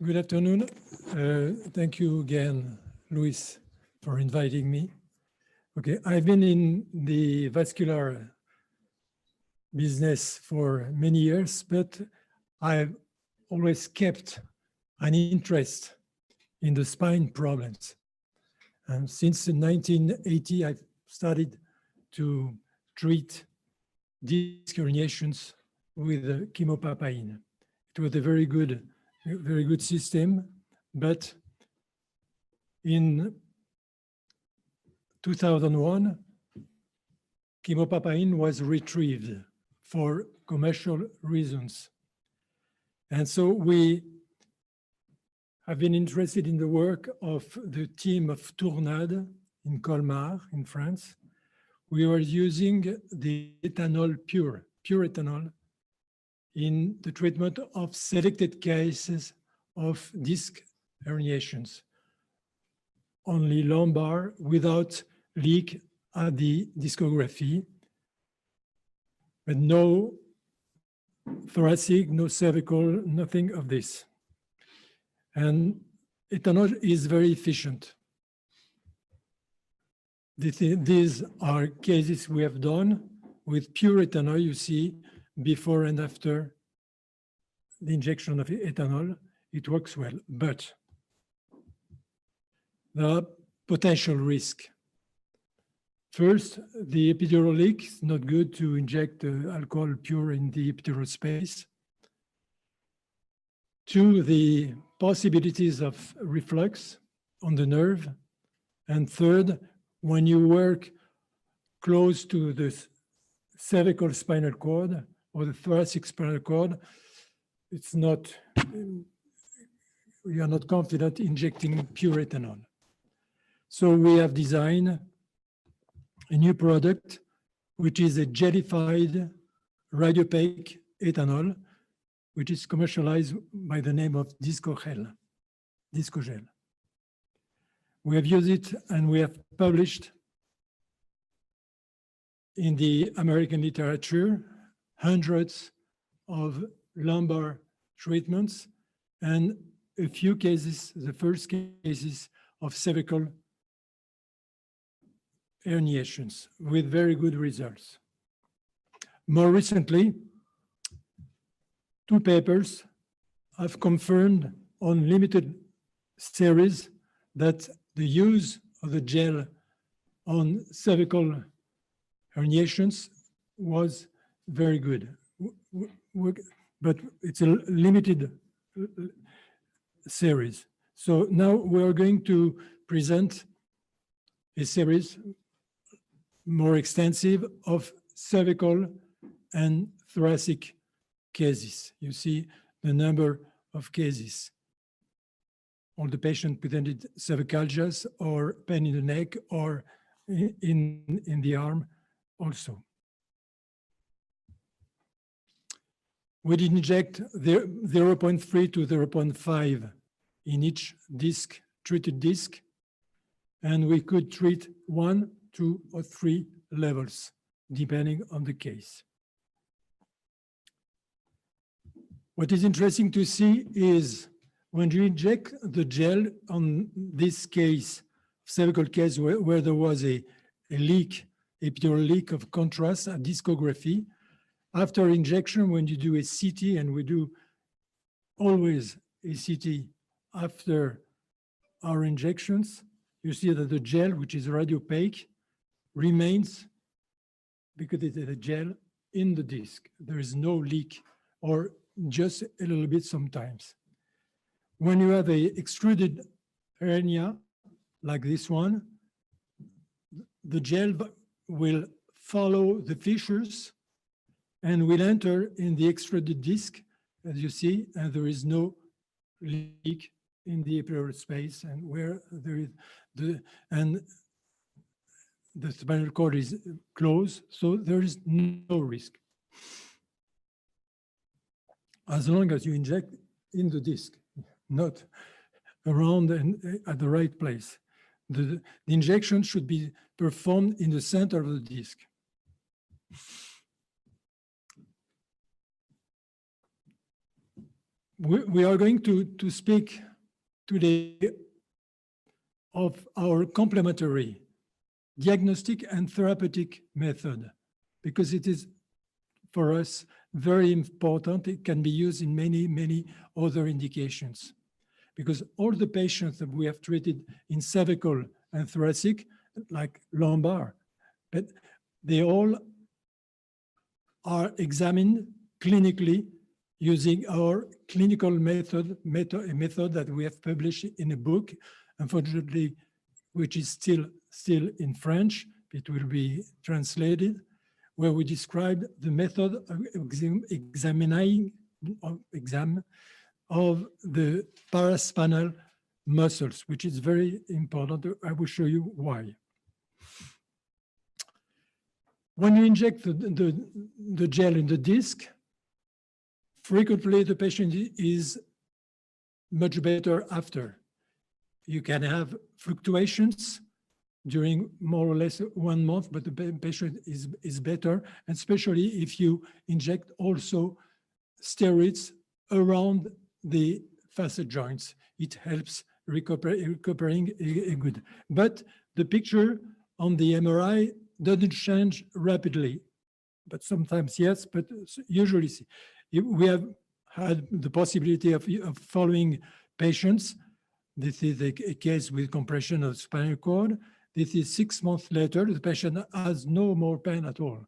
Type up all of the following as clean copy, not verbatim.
Good afternoon. Thank you again, Luis, for inviting me. Okay, I've been in the vascular business for many years, but I've always kept an interest in the spine problems. And since 1980, I've started to treat disc herniations with chemopapain. It was a very good system, but in 2001, chemopapain was retrieved for commercial reasons. And so we have been interested in the work of the team of Tournade in Colmar, in France. We were using the ethanol, pure ethanol, in the treatment of selected cases of disc herniations, only lumbar, without leak at the discography, but no thoracic, no cervical, nothing of this. And ethanol is very efficient. These are cases we have done with pure ethanol. You see, before and after the injection of ethanol, it works well, but there are potential risks. First, the epidural leak is not good to inject alcohol pure in the epidural space. Two, the possibilities of reflux on the nerve. And third, when you work close to the cervical spinal cord or the thoracic spinal cord, it's not, we are not confident injecting pure ethanol. So we have designed a new product, which is a jellified radiopaque ethanol, which is commercialized by the name of Discogel. We have used it and we have published in the American literature hundreds of lumbar treatments and a few cases, the first cases of cervical herniations with very good results. More recently, two papers have confirmed on limited series that the use of the gel on cervical herniations was very good. But it's a limited series. So now we're going to present a series more extensive of cervical and thoracic cases. You see the number of cases. All the patients presented cervicalgias or pain in the neck or in the arm also. We did inject 0.3 to 0.5 in each disc, treated disc, and we could treat 1, 2, or 3 levels, depending on the case. What is interesting to see is when you inject the gel on this case, cervical case where there was a leak, epidural leak of contrast, a discography, after injection, when you do a CT, and we do always a CT after our injections, you see that the gel, which is radiopaque, remains, because it is a gel, in the disc. There is no leak, or just a little bit sometimes. When you have a extruded hernia, like this one, the gel will follow the fissures and will enter in the extruded disc, as you see, and there is no leak in the epidural space, and where there is the spinal cord is closed, so there is no risk. As long as you inject in the disc, not around and at the right place. The injection should be performed in the center of the disc. We are going to speak today of our complementary diagnostic and therapeutic method, because it is, for us, very important. It can be used in many other indications, because all the patients that we have treated in cervical and thoracic, like lumbar, but they all are examined clinically using our clinical method, a method that we have published in a book, unfortunately, which is still in French. It will be translated, where we describe the method of exam of the paraspinal muscles, which is very important. I will show you why. When you inject the gel in the disc, frequently the patient is much better after. You can have fluctuations during more or less 1 month, but the patient is better, and especially if you inject also steroids around the facet joints. It helps recuperating good. But the picture on the MRI doesn't change rapidly, but sometimes yes, but usually we have had the possibility of following patients. This is a case with compression of spinal cord. This is 6 months later, the patient has no more pain at all.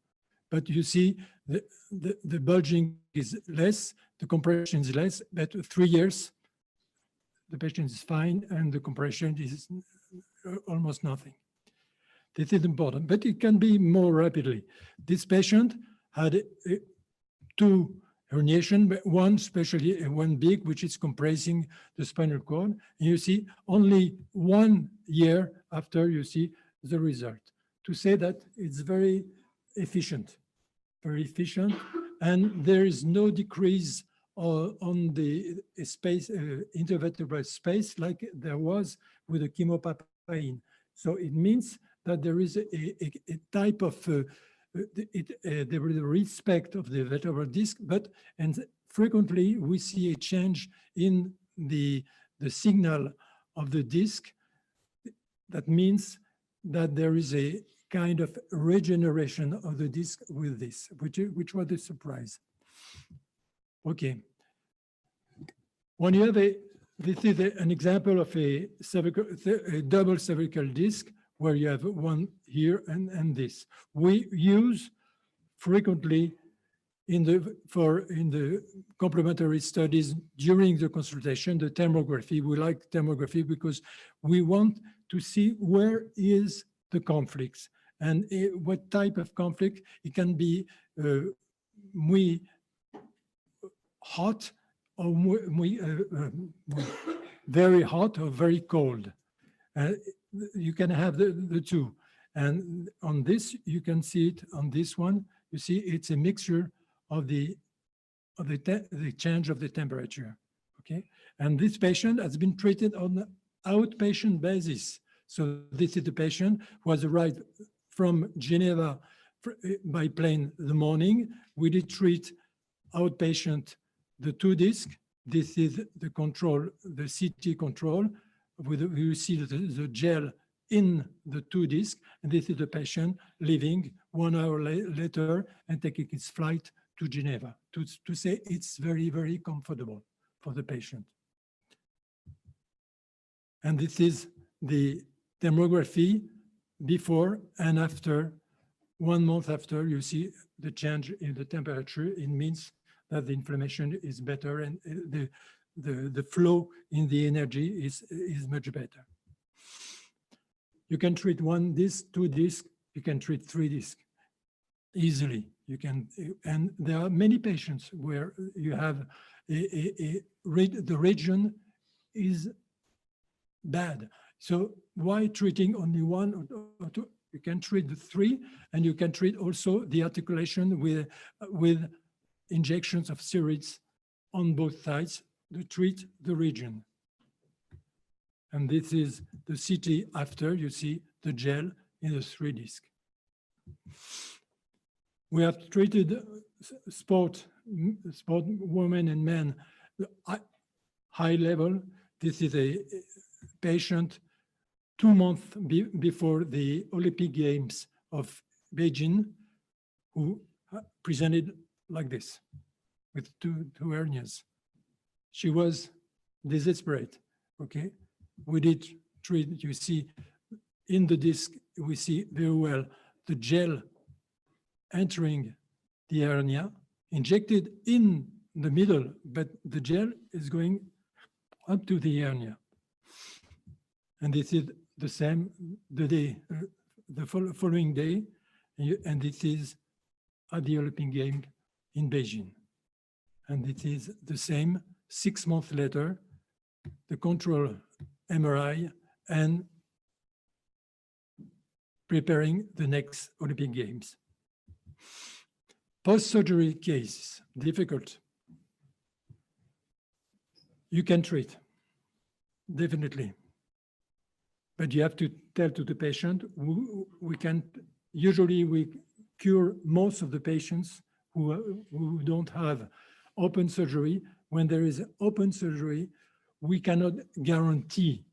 But you see the bulging is less, the compression is less, but 3 years, the patient is fine and the compression is almost nothing. This is important, but it can be more rapidly. This patient had 2 herniation, but one especially, one big, which is compressing the spinal cord. And you see only 1 year after you see the result. To say that it's very efficient, and there is no decrease on the space, intervertebral space, like there was with the chemopapain. So it means that there is a type of there is a respect of the vertebral disc, and frequently we see a change in the signal of the disc. That means that there is a kind of regeneration of the disc with this, which was a surprise. Okay. When you have this is an example of a double cervical disc, where you have one here and this. We use frequently in the complementary studies during the consultation, the thermography. We like thermography because we want to see where is the conflicts and what type of conflict. It can be muy hot or very hot or very cold. You can have the two. And on this, you can see it on this one. You see, it's a mixture of the change of the temperature. Okay. And this patient has been treated on an outpatient basis. So this is the patient who has arrived from Geneva by plane the morning. We did treat outpatient the 2 discs. This is the control, the CT control. You see the gel in the 2 discs, and this is the patient leaving 1 hour later and taking his flight to Geneva to say it's very, very comfortable for the patient. And this is the thermography before and after. 1 month after, you see the change in the temperature. It means that the inflammation is better and the flow in the energy is much better. You can treat 1 disc, 2 discs, you can treat 3 discs easily. You can, and there are many patients where you have the region is bad. So why treating only 1 or 2? You can treat the 3, and you can treat also the articulation with injections of steroids on both sides to treat the region. And this is the CT after. You see the gel in the 3 disc. We have treated sport women and men high level. This is a patient 2 months before the Olympic Games of Beijing, who presented like this with two hernias. She was desperate, okay? We did treat, you see, in the disc, we see very well the gel entering the hernia, injected in the middle, but the gel is going up to the hernia. And this is the same the following day, and this is at the Olympic Games in Beijing. And it is the same 6 months later, the control MRI and preparing the next Olympic Games. Post-surgery cases, difficult. You can treat, definitely. But you have to tell to the patient, usually we cure most of the patients who don't have open surgery. When there is open surgery, we cannot guarantee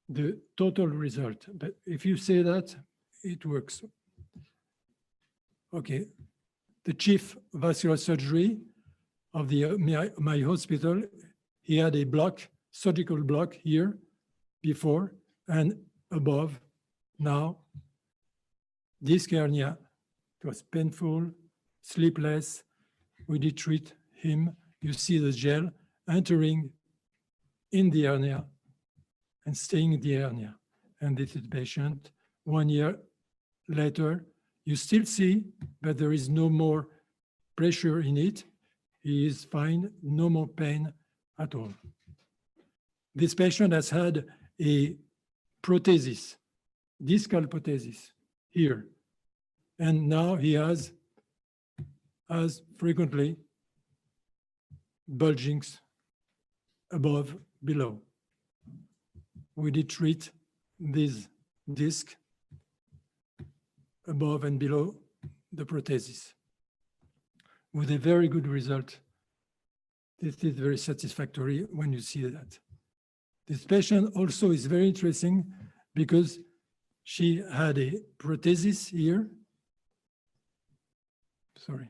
the total result. But if you say that, it works. Okay. The chief vascular surgery of my hospital, he had a block, surgical block here before and above. Now, disc hernia. It was painful, sleepless. We did treat him. You see the gel entering in the hernia and staying in the hernia. And this is the patient. 1 year later, you still see, but there is no more pressure in it. He is fine, no more pain at all. This patient has had a prothesis, discal prothesis here. And now he has frequently bulgings above, below. We did treat this disc above and below the prothesis with a very good result. This is very satisfactory when you see that. This patient also is very interesting because she had a prothesis here. Sorry.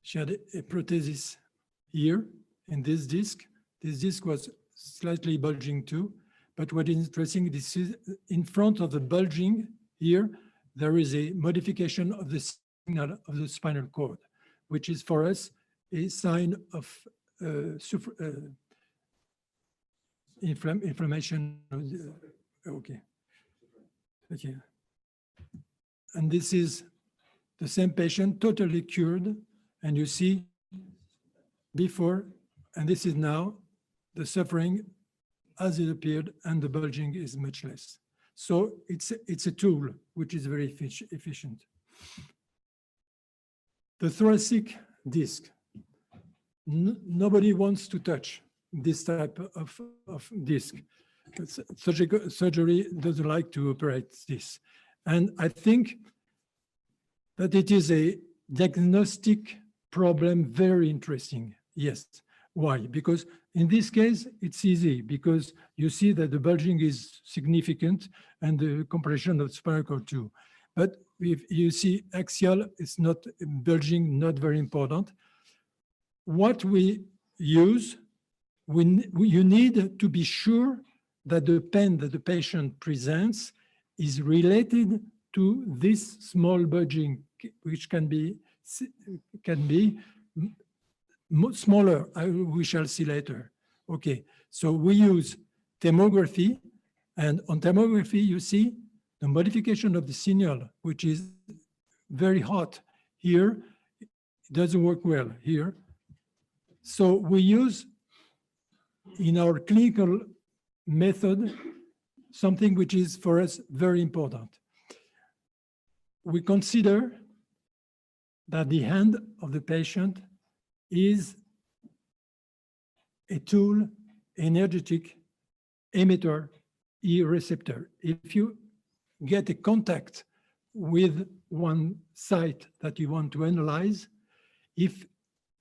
She had a prothesis here in this disc. This disc was slightly bulging too. But what is interesting, this is in front of the bulging here, there is a modification of the signal of the spinal cord, which is for us a sign of inflammation. Okay. Okay. And this is the same patient, totally cured. And you see before, and this is now, the suffering as it appeared, and the bulging is much less. So it's a tool which is very efficient. The thoracic disc. Nobody wants to touch this type of disc. Surgery doesn't like to operate this. And I think that it is a diagnostic problem, very interesting. Yes. Why? Because in this case, it's easy because you see that the bulging is significant and the compression of the spinal cord too. But if you see axial, it's not bulging, not very important. What we use, you need to be sure that the pain that the patient presents is related to this small bulging, which can be smaller, we shall see later. Okay, so we use thermography, and on thermography, you see the modification of the signal, which is very hot here. It doesn't work well here. So we use in our clinical method something which is for us very important. We consider that the hand of the patient is a tool, energetic emitter, E receptor. If you get a contact with one site that you want to analyze, if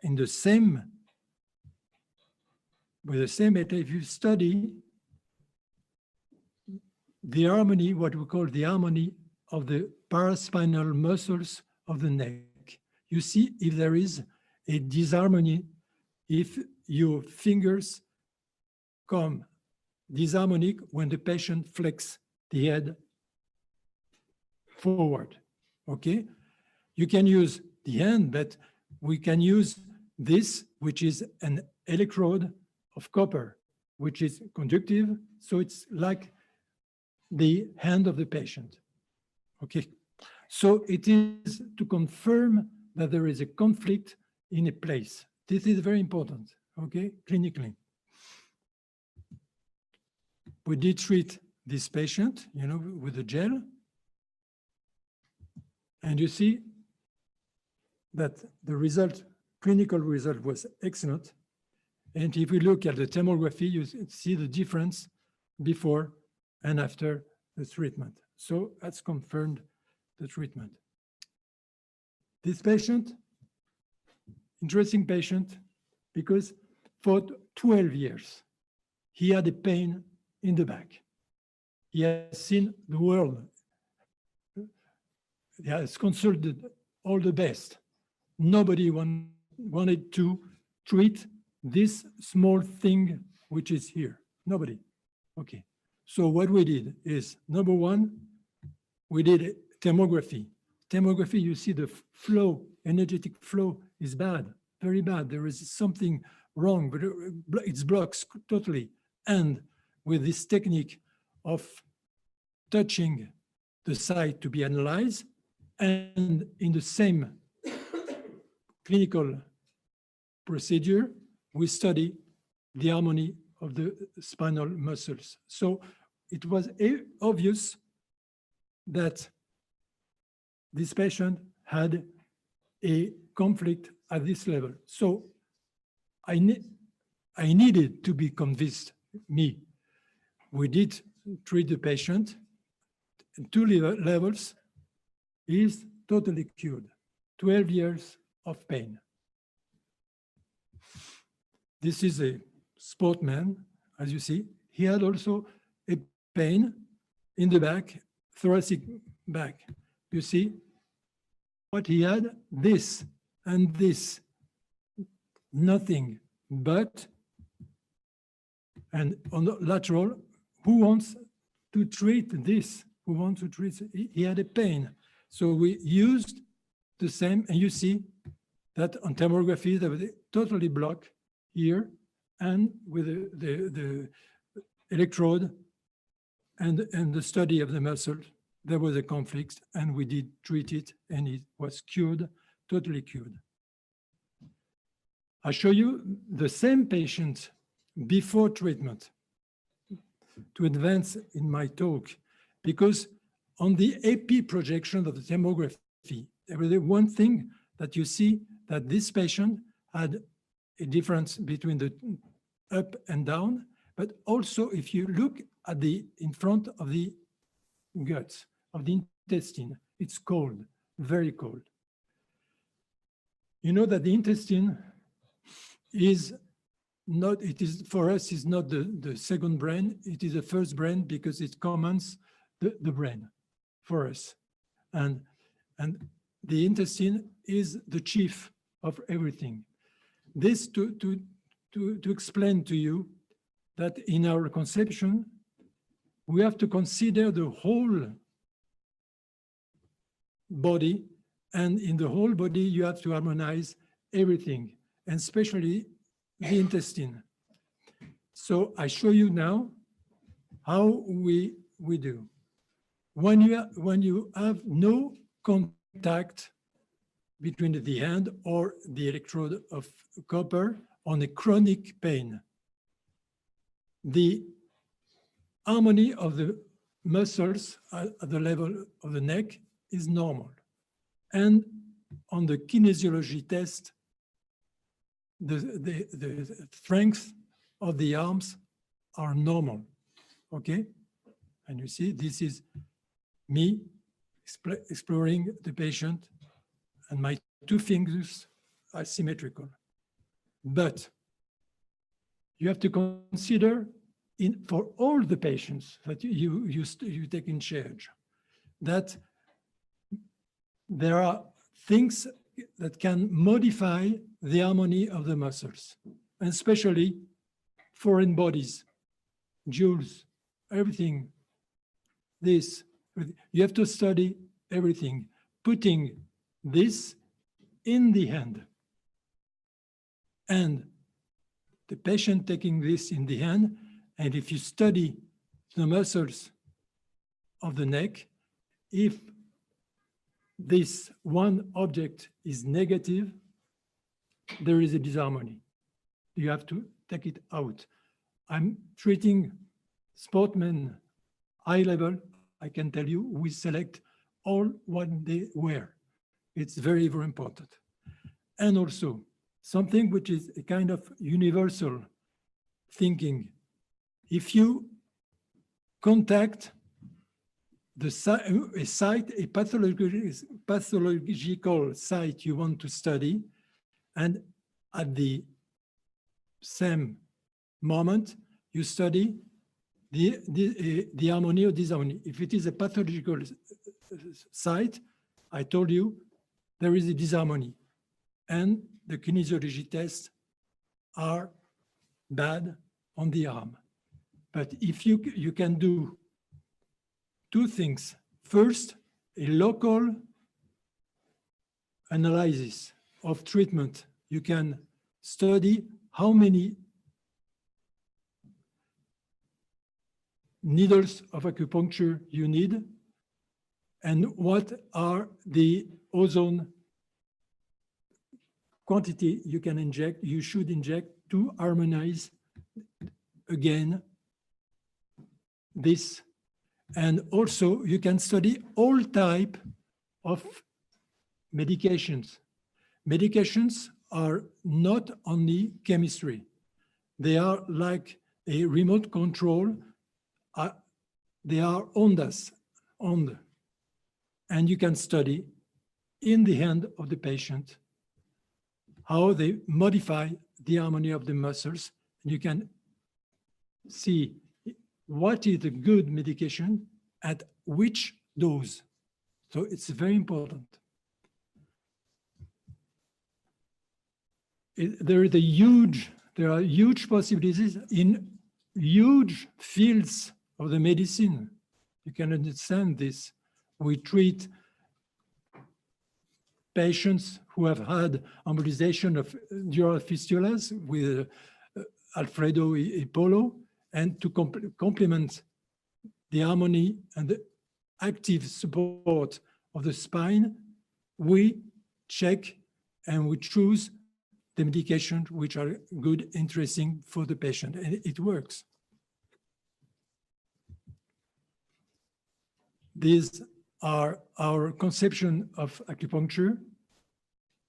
in the same, with the same method, if you study the harmony, what we call the harmony of the paraspinal muscles of the neck, you see if there is a disharmony, if your fingers come disharmonic when the patient flex the head forward, okay? You can use the hand, but we can use this, which is an electrode of copper, which is conductive, so it's like the hand of the patient, okay? So it is to confirm that there is a conflict in a place. This is very important, okay, clinically. We did treat this patient, you know, with a gel. And you see that the result, clinical result was excellent. And if we look at the tomography, you see the difference before and after the treatment. So that's confirmed the treatment. This patient, interesting patient, because for 12 years, he had a pain in the back. He has seen the world. He has consulted all the best. Nobody wanted to treat this small thing which is here. Nobody. Okay. So what we did is, number one, we did tomography. Tomography, you see the flow, energetic flow is bad, very bad. There is something wrong, but it's blocks totally. And with this technique of touching the site to be analyzed, and in the same clinical procedure, we study the harmony of the spinal muscles. So it was obvious that this patient had a conflict at this level. So I needed to be convinced, me. We did treat the patient, 2 levels, he is totally cured, 12 years of pain. This is a sportman, as you see. He had also a pain in the back, thoracic back. You see what he had? This and this, nothing but, and on the lateral, who wants to treat this? Who wants to treat? He had a pain. So we used the same, and you see that on tomography, there was a totally blocked here, and with the electrode and the study of the muscle, there was a conflict, and we did treat it, and it was cured, totally cured. I show you the same patient before treatment to advance in my talk, because on the AP projection of the tomography, there was one thing that you see, that this patient had a difference between the up and down, but also if you look at the in front of the guts, of the intestine, it's cold, very cold. You know that the intestine is not, it is for us, is not the second brain, it is the first brain because it commands the brain for us. And the intestine is the chief of everything. This to explain to you that in our conception, we have to consider the whole body, and in the whole body, you have to harmonize everything, and especially the intestine. So I show you now how we do. When you have no contact between the hand or the electrode of copper on a chronic pain, the harmony of the muscles at the level of the neck is normal. And on the kinesiology test, the strength of the arms are normal, okay? And you see, this is me exploring the patient, and my 2 fingers are symmetrical. But you have to consider for all the patients that you take in charge, that there are things that can modify the harmony of the muscles, and especially foreign bodies, jewels, everything. This, you have to study everything, putting this in the hand. And the patient taking this in the hand, and if you study the muscles of the neck, if this one object is negative, there is a disharmony. You have to take it out. I'm treating sportsmen high level. I can tell you, we select all what they wear. It's very, very important. And also something which is a kind of universal thinking. If you contact a site, a pathological site you want to study, and at the same moment, you study the harmony or disharmony. If it is a pathological site, I told you, there is a disharmony. And the kinesiology tests are bad on the arm. But if you can do two things. First, a local analysis of treatment. You can study how many needles of acupuncture you need and what are the ozone quantity you can inject, you should inject to harmonize again this. And also you can study all type of medications. Medications are not only chemistry. They are like a remote control. They are ondas, and you can study in the hand of the patient how they modify the harmony of the muscles. And you can see what is a good medication at which dose. So it's very important. There are huge possibilities in huge fields of the medicine. You can understand this. We treat patients who have had embolization of dural fistulas with Alfredo Ipolo, and to complement the harmony and the active support of the spine, we check and we choose the medications which are good, interesting for the patient, and it works. These are our conception of acupuncture.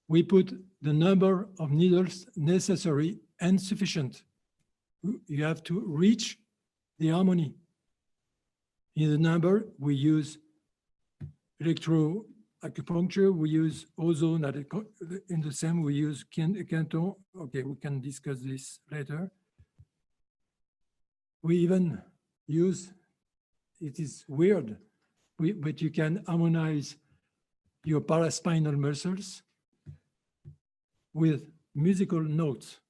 We put the number of needles necessary and sufficient. You have to reach the harmony. In the number, we use electroacupuncture, we use ozone, in the same we use Canton. Okay, we can discuss this later. We even use, it is weird, but you can harmonize your paraspinal muscles with musical notes.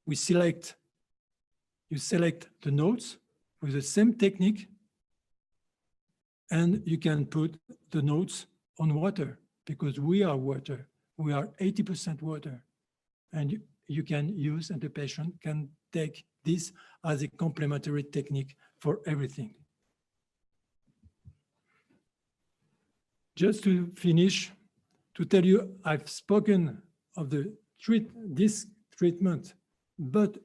You select the notes with the same technique, and you can put the notes on water, because we are water. We are 80% water. And you can use, and the patient can take this as a complementary technique for everything. Just to finish, to tell you, I've spoken of this treatment, but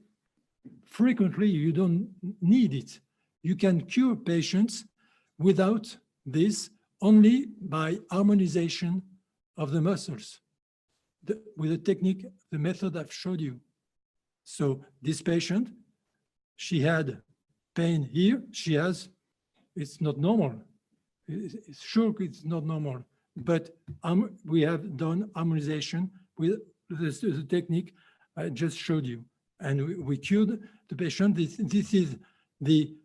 frequently you don't need it. You can cure patients without this only by harmonization of the muscles with the technique, the method I've showed you. So this patient, she had pain here, it's not normal. It's sure it's not normal, but we have done harmonization with the technique I just showed you. And we cured the patient. This is the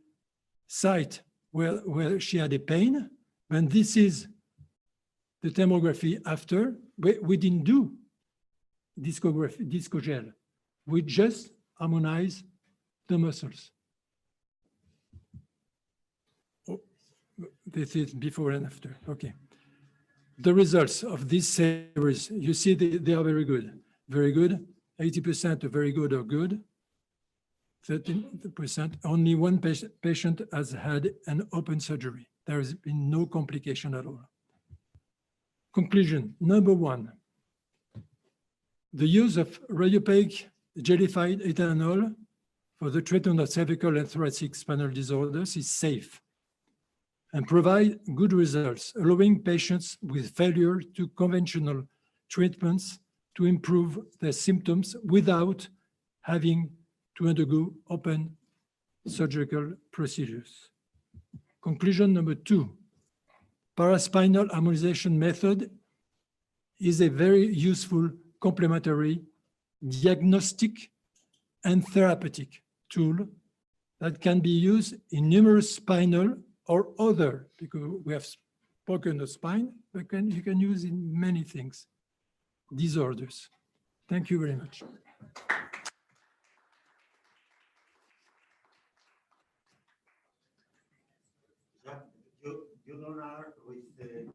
site where she had a pain. And this is the thermography after. We didn't do disco gel. We just harmonize the muscles. Oh, this is before and after. Okay. The results of this series, you see they are very good. Very good. 80% are very good or good. 13%, only one patient has had an open surgery. There has been no complication at all. Conclusion, number one, the use of radiopaque jellified ethanol for the treatment of cervical and thoracic spinal disorders is safe and provide good results, allowing patients with failure to conventional treatments to improve their symptoms without having to undergo open surgical procedures. Conclusion number two, paraspinal harmonization method is a very useful complementary diagnostic and therapeutic tool that can be used in numerous spinal or other, because we have spoken of spine, but you can use in many things, disorders. Thank you very much. You don't know with the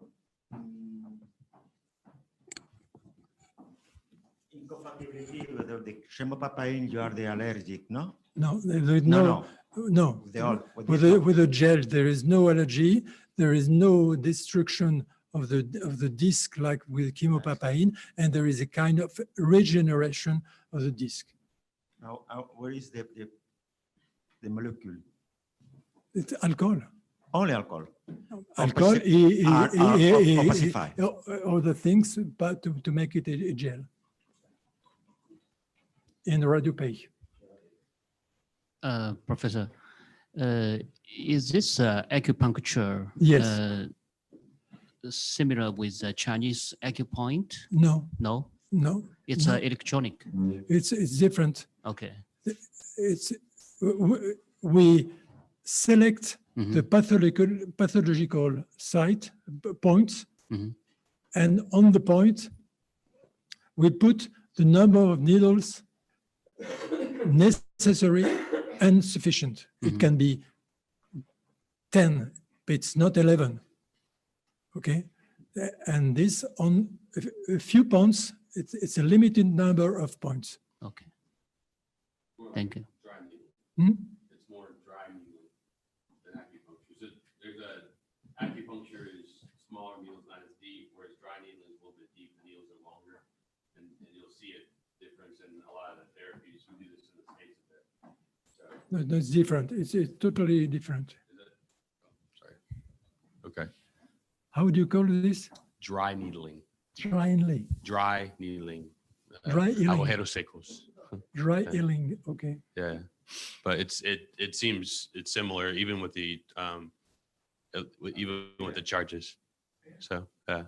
incompatibility whether the chemopapain you are the allergic, no? No, with the gel, there is no allergy. There is no destruction of the disc like with chemopapain, and there is a kind of regeneration of the disc. Now, where is the molecule? It's alcohol. Only alcohol. Alcohol, opacify. other things, but to make it a gel in radiopaque. Professor, is this acupuncture Yes. Similar with Chinese acupoint? No. No? No. It's no. Electronic. It's different. Okay. We select the pathological site points, and on the point, we put the number of needles necessary and sufficient. It can be 10, but it's not 11. Okay, and this on a few points, it's a limited number of points. Okay. Thank you. It's more dry needling than acupuncture. So there's acupuncture is smaller needles, not as deep, whereas dry needling is a little bit deep, the needles are longer, and you'll see a difference in a lot of the therapies who do this in the States a bit. So, No, that's different. It's totally different. sorry. Okay. How do you call this? Dry needling. Dry healing. Dry needling. Dry healing. Agujeros secos. Dry healing. Okay. Yeah, but it seems it's similar even with the charges. So yeah.